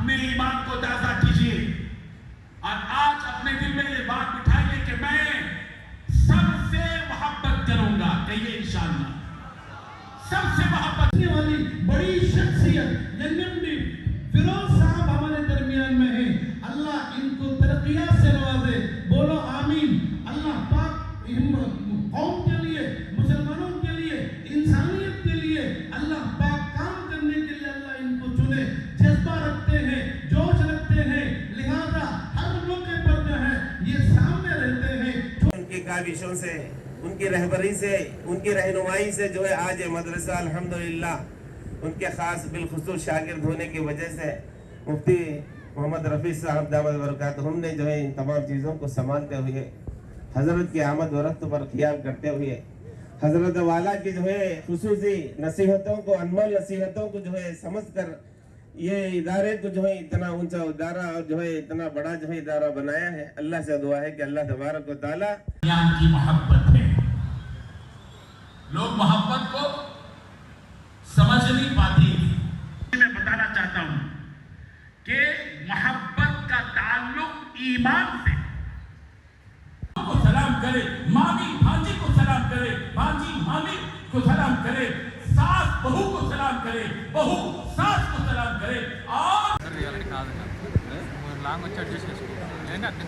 अपने ईमान को ताज़ा कीजिए और आज अपने दिल में ये बात बिठाइए कि मैं सबसे मोहब्बत करूंगा। कहिए इंशाअल्लाह सबसे मोहब्बत वाली बड़ी शख्सियत एमडी फिरोज साहब हमारे दरमियान में है। अल्लाह इनको तरक्कियात से नवाजे। बोलो आमीन। अल्लाह पाक कौम के लिए, मुसलमानों के लिए, इंसानियत के लिए अल्लाह पाक काम करने के लिए अल्लाह इनको चुने। जज्बा रखते हैं, जोश रखते हैं, लिहाजा हर मौके पर जो है ये सामने रहते हैं। उनकी काविशों से, उनकी रहबरी से, उनकी रहनुमाई से जो है आज ये मदरसा अल्हम्दुलिल्लाह उनके ख़ास बिलखुसूस शागिर्द होने की वजह से मुफ्ती मोहम्मद रफ़ी साहब दामद बरकातहुम ने जो है इन तमाम चीज़ों को संभालते हुए हज़रत की आमद व रफ्त पर क़ियाम करते हुए हज़रत वाला की जो है खुसूसी नसीहतों को, अनमोल नसीहतों को जो है समझ कर ये इदारे को जो है इतना ऊंचा इदारा और जो है इतना बड़ा जो है इदारा बनाया है। अल्लाह से दुआ है कि अल्लाह तबारक व तआला की मोहब्बत है। लोग मोहब्बत को समझ नहीं पाते। मैं बताना चाहता हूं कि मोहब्बत का ताल्लुक ईमान से। को सलाम करे, मामी भांजी को सलाम करे, भांजी मामी को सलाम करे, सास बहू को सलाम करे, बहू सास को सलाम करे। और లాంగ్ వచ్చి అడ్జస్ట్ చేసుకో. ఏంటి అర్థం